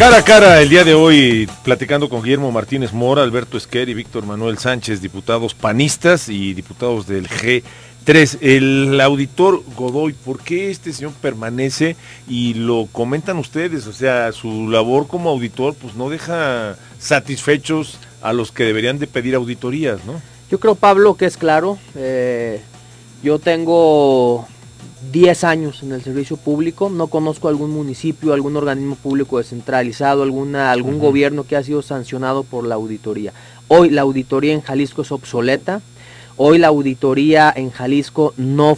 Cara a cara el día de hoy, platicando con Guillermo Martínez Mora, Alberto Esquer y Víctor Manuel Sánchez, diputados panistas y diputados del G3. El auditor Godoy, ¿por qué este señor permanece? Y lo comentan ustedes, o sea, su labor como auditor pues no deja satisfechos a los que deberían de pedir auditorías, ¿no? Yo creo, Pablo, que es claro. Yo tengo 10 años en el servicio público, no conozco algún municipio, algún organismo público descentralizado, algún gobierno que ha sido sancionado por la auditoría. Hoy la auditoría en Jalisco es obsoleta, hoy la auditoría en Jalisco no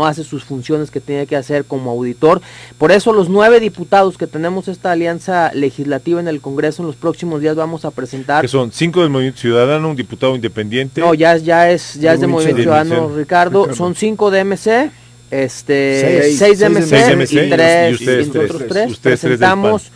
hace sus funciones que tiene que hacer como auditor. Por eso los 9 diputados que tenemos esta alianza legislativa en el Congreso, en los próximos días vamos a presentar. Que son 5 del Movimiento Ciudadano, un diputado independiente. No, ya es de Movimiento Ciudadano, Ricardo, son 5 de MC. 6 de MC y 3 y nosotros 3 presentamos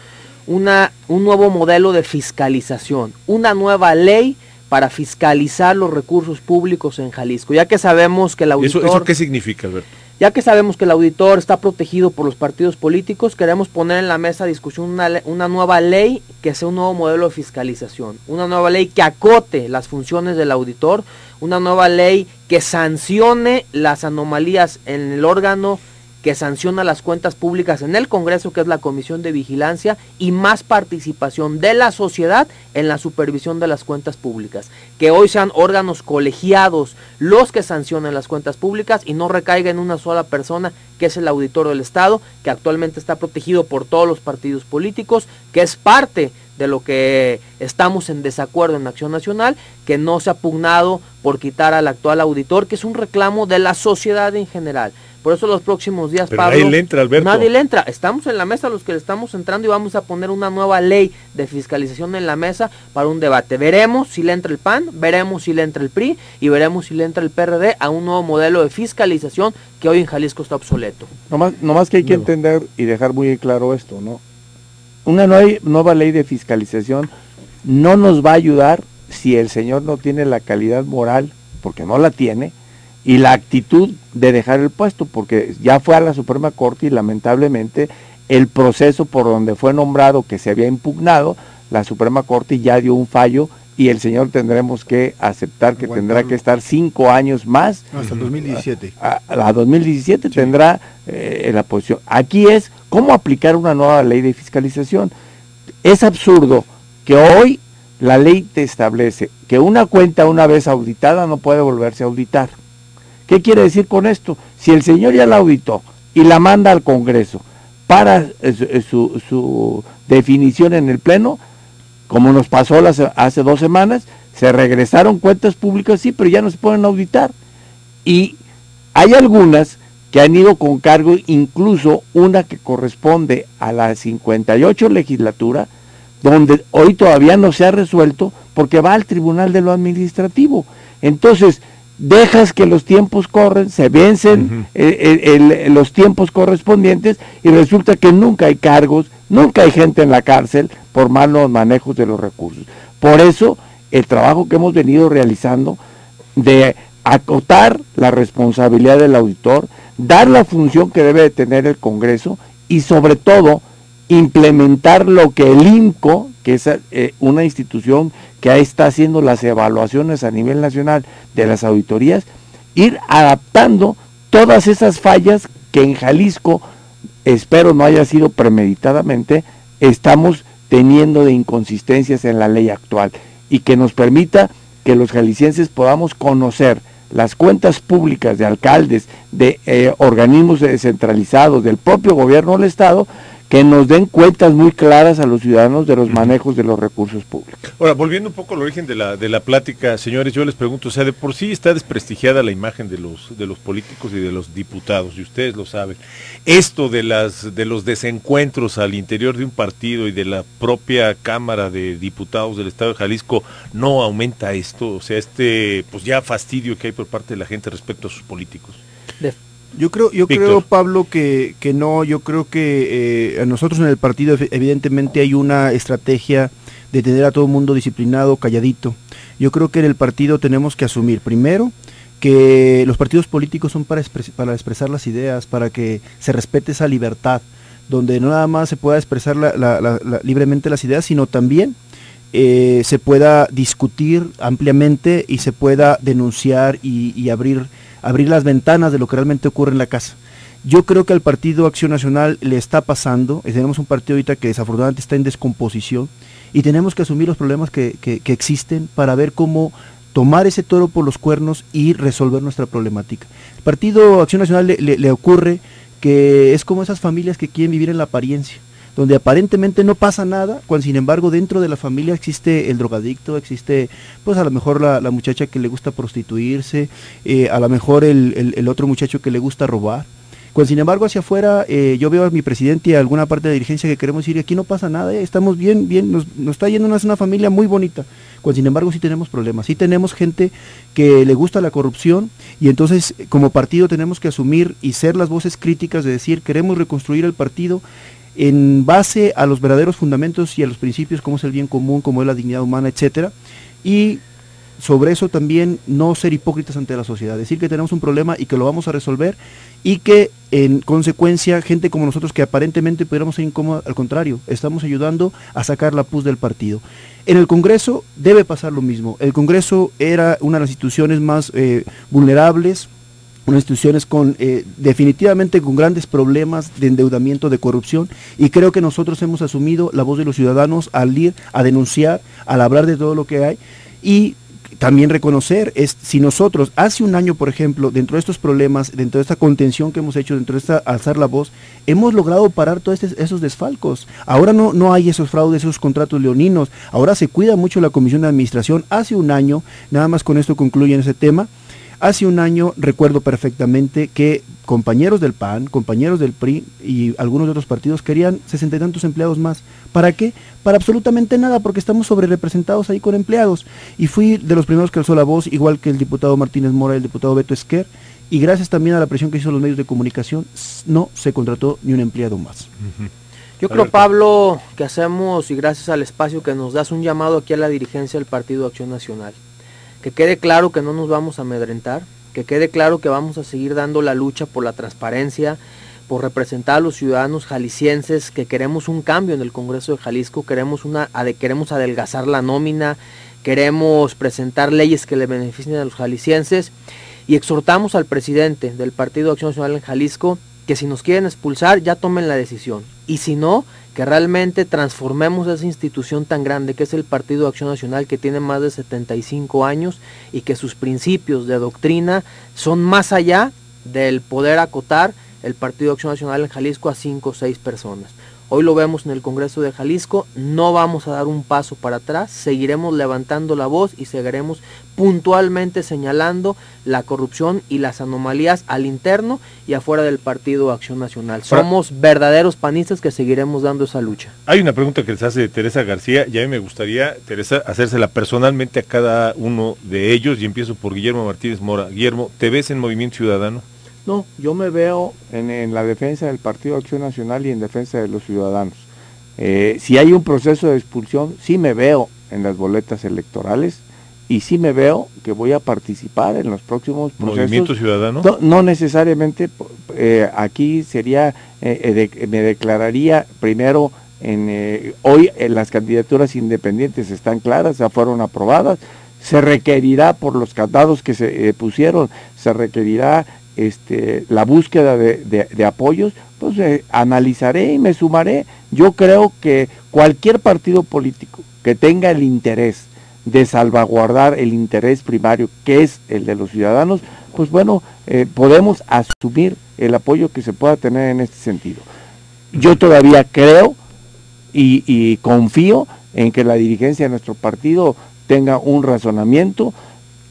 un nuevo modelo de fiscalización, una nueva ley para fiscalizar los recursos públicos en Jalisco, ya que sabemos que el auditor... ¿Eso qué significa, Alberto? Ya que sabemos que el auditor está protegido por los partidos políticos, queremos poner en la mesa de discusión una nueva ley que sea un nuevo modelo de fiscalización, una nueva ley que acote las funciones del auditor, una nueva ley que sancione las anomalías en el órgano que sanciona las cuentas públicas en el Congreso, que es la Comisión de Vigilancia, y más participación de la sociedad en la supervisión de las cuentas públicas. Que hoy sean órganos colegiados los que sancionen las cuentas públicas y no recaiga en una sola persona, que es el auditor del Estado, que actualmente está protegido por todos los partidos políticos, que es parte de lo que estamos en desacuerdo en Acción Nacional, que no se ha pugnado por quitar al actual auditor, que es un reclamo de la sociedad en general. Por eso los próximos días, pero Pablo, nadie le entra, Alberto. Nadie le entra. Estamos en la mesa los que le estamos entrando y vamos a poner una nueva ley de fiscalización en la mesa para un debate. Veremos si le entra el PAN, veremos si le entra el PRI y veremos si le entra el PRD a un nuevo modelo de fiscalización que hoy en Jalisco está obsoleto. Nomás que hay que entender y dejar muy claro esto, ¿no? Una nueva ley de fiscalización no nos va a ayudar si el señor no tiene la calidad moral, porque no la tiene, y la actitud de dejar el puesto, porque ya fue a la Suprema Corte y lamentablemente el proceso por donde fue nombrado, que se había impugnado, la Suprema Corte ya dio un fallo y el señor tendremos que aceptar que tendrá que estar 5 años más. No, hasta el 2017. A 2017 sí. Tendrá la posición. Aquí es cómo aplicar una nueva ley de fiscalización. Es absurdo que hoy la ley te establece que una cuenta una vez auditada no puede volverse a auditar. ¿Qué quiere decir con esto? Si el señor ya la auditó y la manda al Congreso para su definición en el Pleno, como nos pasó hace 2 semanas, se regresaron cuentas públicas, sí, pero ya no se pueden auditar. Y hay algunas que han ido con cargo, incluso una que corresponde a la 58 legislatura, donde hoy todavía no se ha resuelto porque va al Tribunal de lo Administrativo. Entonces, dejas que los tiempos corren, se vencen los tiempos correspondientes y resulta que nunca hay cargos, nunca hay gente en la cárcel por malos manejos de los recursos. Por eso, el trabajo que hemos venido realizando de acotar la responsabilidad del auditor, dar la función que debe de tener el Congreso y sobre todo implementar lo que el INCO, que es una institución que está haciendo las evaluaciones a nivel nacional de las auditorías, ir adaptando todas esas fallas que en Jalisco, espero no haya sido premeditadamente, estamos teniendo de inconsistencias en la ley actual y que nos permita que los jaliscienses podamos conocer las cuentas públicas de alcaldes, de organismos descentralizados, del propio gobierno del Estado, que nos den cuentas muy claras a los ciudadanos de los manejos de los recursos públicos. Ahora, volviendo un poco al origen de la plática, señores, yo les pregunto, o sea, de por sí está desprestigiada la imagen de los políticos y de los diputados, y ustedes lo saben. Esto de los desencuentros al interior de un partido y de la propia Cámara de Diputados del Estado de Jalisco no aumenta esto, o sea, pues ya fastidio que hay por parte de la gente respecto a sus políticos. Yo creo, Pablo, que no, yo creo que a nosotros en el partido evidentemente hay una estrategia de tener a todo el mundo disciplinado, calladito. Yo creo que en el partido tenemos que asumir, primero, que los partidos políticos son para expresar las ideas, para que se respete esa libertad, donde no nada más se pueda expresar libremente las ideas, sino también se pueda discutir ampliamente y se pueda denunciar y abrir las ventanas de lo que realmente ocurre en la casa. Yo creo que al Partido Acción Nacional le está pasando, tenemos un partido ahorita que desafortunadamente está en descomposición y tenemos que asumir los problemas que existen para ver cómo tomar ese toro por los cuernos y resolver nuestra problemática. El Partido Acción Nacional le ocurre que es como esas familias que quieren vivir en la apariencia, donde aparentemente no pasa nada, cuando sin embargo dentro de la familia existe el drogadicto, existe pues a lo mejor la muchacha que le gusta prostituirse, a lo mejor el otro muchacho que le gusta robar. Cuando sin embargo hacia afuera yo veo a mi presidente y a alguna parte de la dirigencia que queremos decir, aquí no pasa nada, estamos bien, nos está yendo una familia muy bonita. Cuando sin embargo sí tenemos problemas, sí tenemos gente que le gusta la corrupción y entonces como partido tenemos que asumir y ser las voces críticas de decir, queremos reconstruir el partido en base a los verdaderos fundamentos y a los principios como es el bien común, como es la dignidad humana, etcétera, y sobre eso también no ser hipócritas ante la sociedad, decir que tenemos un problema y que lo vamos a resolver y que en consecuencia gente como nosotros que aparentemente pudiéramos ser incómoda, al contrario, estamos ayudando a sacar la pus del partido. En el Congreso debe pasar lo mismo, el Congreso era una de las instituciones más vulnerables, unas instituciones definitivamente con grandes problemas de endeudamiento, de corrupción, y creo que nosotros hemos asumido la voz de los ciudadanos al ir a denunciar, al hablar de todo lo que hay, y también reconocer, si nosotros hace un año, por ejemplo, dentro de estos problemas, dentro de esta contención que hemos hecho, dentro de esta alzar la voz, hemos logrado parar todos esos desfalcos. Ahora no hay esos fraudes, esos contratos leoninos, ahora se cuida mucho la Comisión de Administración. Hace un año, nada más con esto concluyo en ese tema, hace un año recuerdo perfectamente que compañeros del PAN, compañeros del PRI y algunos de otros partidos querían 60 y tantos empleados más. ¿Para qué? Para absolutamente nada, porque estamos sobrerepresentados ahí con empleados. Y fui de los primeros que alzó la voz, igual que el diputado Martínez Mora y el diputado Beto Esquer, y gracias también a la presión que hizo los medios de comunicación, no se contrató ni un empleado más. Yo creo, Pablo, que hacemos, y gracias al espacio que nos das, un llamado aquí a la dirigencia del Partido Acción Nacional. Que quede claro que no nos vamos a amedrentar, que quede claro que vamos a seguir dando la lucha por la transparencia, por representar a los ciudadanos jaliscienses, que queremos un cambio en el Congreso de Jalisco, queremos adelgazar la nómina, queremos presentar leyes que le beneficien a los jaliscienses, y exhortamos al presidente del Partido Acción Nacional en Jalisco que si nos quieren expulsar ya tomen la decisión, y si no, que realmente transformemos esa institución tan grande que es el Partido Acción Nacional, que tiene más de 75 años y que sus principios de doctrina son más allá del poder acotar el Partido Acción Nacional en Jalisco a 5 o 6 personas. Hoy lo vemos en el Congreso de Jalisco, no vamos a dar un paso para atrás, seguiremos levantando la voz y seguiremos puntualmente señalando la corrupción y las anomalías al interno y afuera del Partido Acción Nacional. Somos verdaderos panistas que seguiremos dando esa lucha. Hay una pregunta que les hace Teresa García y a mí me gustaría, Teresa, hacérsela personalmente a cada uno de ellos, y empiezo por Guillermo Martínez Mora. Guillermo, ¿te ves en Movimiento Ciudadano? No, yo me veo en la defensa del Partido Acción Nacional y en defensa de los ciudadanos. Si hay un proceso de expulsión, sí me veo en las boletas electorales y sí me veo que voy a participar en los próximos procesos. ¿Movimiento Ciudadano? No necesariamente, aquí sería, me declararía primero, hoy en las candidaturas independientes están claras, ya fueron aprobadas, se requerirá por los candados que se pusieron, se requerirá la búsqueda de apoyos, pues analizaré y me sumaré. Yo creo que cualquier partido político que tenga el interés de salvaguardar el interés primario, que es el de los ciudadanos, pues bueno, podemos asumir el apoyo que se pueda tener en este sentido. Yo todavía creo y confío en que la dirigencia de nuestro partido tenga un razonamiento.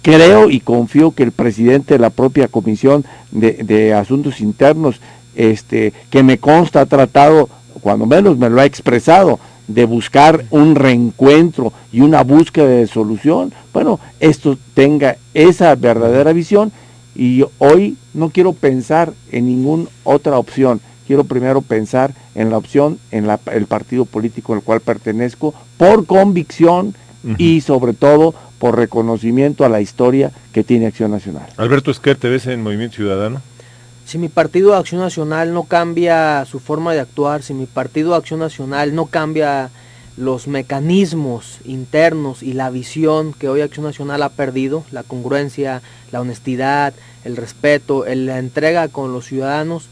Creo y confío que el presidente de la propia Comisión de Asuntos Internos, que me consta ha tratado, cuando menos me lo ha expresado, de buscar un reencuentro y una búsqueda de solución, bueno, esto tenga esa verdadera visión, y hoy no quiero pensar en ninguna otra opción, quiero primero pensar en la opción, en el partido político al cual pertenezco, por convicción y sobre todo por reconocimiento a la historia que tiene Acción Nacional. Alberto Esquer, ¿te ves en Movimiento Ciudadano? Si mi partido Acción Nacional no cambia su forma de actuar, si mi partido Acción Nacional no cambia los mecanismos internos y la visión que hoy Acción Nacional ha perdido, la congruencia, la honestidad, el respeto, la entrega con los ciudadanos,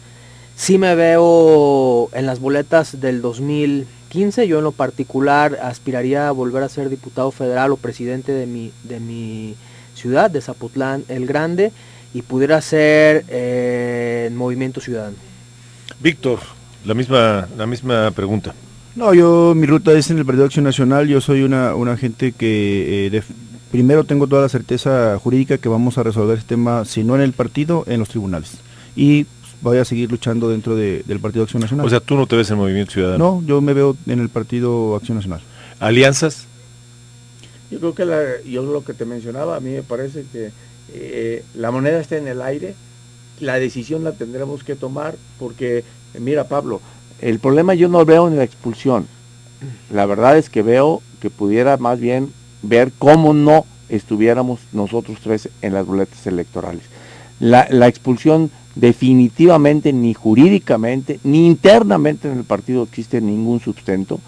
sí me veo en las boletas del 2015. Yo en lo particular aspiraría a volver a ser diputado federal o presidente de mi ciudad, de Zapotlán el Grande, y pudiera ser Movimiento Ciudadano. Víctor, la misma pregunta. No, mi ruta es en el Partido Acción Nacional. Yo soy una gente que primero tengo toda la certeza jurídica que vamos a resolver este tema, si no en el partido, en los tribunales. Y voy a seguir luchando dentro del Partido Acción Nacional. O sea, ¿tú no te ves en Movimiento Ciudadano? No, yo me veo en el Partido Acción Nacional. ¿Alianzas? Yo creo que yo lo que te mencionaba, a mí me parece que la moneda está en el aire, la decisión la tendremos que tomar, porque, mira Pablo, el problema yo no veo en la expulsión, la verdad es que veo que pudiera más bien ver cómo no estuviéramos nosotros tres en las boletas electorales. La expulsión definitivamente ni jurídicamente, ni internamente en el partido existe ningún sustento.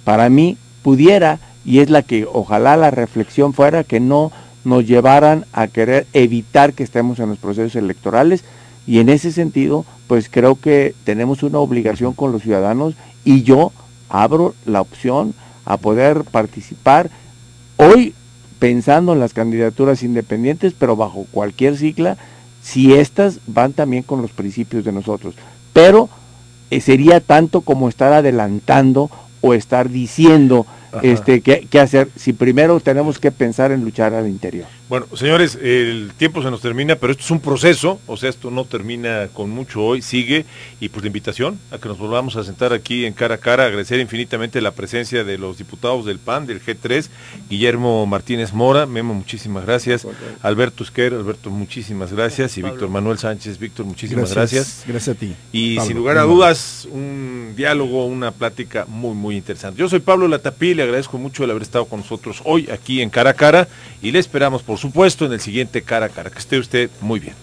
Para mí pudiera, y es la que ojalá la reflexión fuera, que no nos llevaran a querer evitar que estemos en los procesos electorales, y en ese sentido pues creo que tenemos una obligación con los ciudadanos, y yo abro la opción a poder participar hoy pensando en las candidaturas independientes, pero bajo cualquier sigla, si estas van también con los principios de nosotros, pero sería tanto como estar adelantando o estar diciendo qué hacer, si primero tenemos que pensar en luchar al interior. Bueno, señores, el tiempo se nos termina, pero esto es un proceso, o sea, esto no termina con mucho hoy, sigue, y pues la invitación a que nos volvamos a sentar aquí en Cara a Cara, agradecer infinitamente la presencia de los diputados del PAN, del G3, Guillermo Martínez Mora, Memo, muchísimas gracias, Alberto Esquer, Alberto, muchísimas gracias, y Víctor Manuel Sánchez, Víctor, muchísimas gracias. Gracias a ti. Y Pablo, sin lugar a dudas, un diálogo, una plática muy, muy interesante. Yo soy Pablo Latapí, le agradezco mucho el haber estado con nosotros hoy aquí en Cara a Cara, y le esperamos, por supuesto, en el siguiente Cara a Cara. Que esté usted muy bien.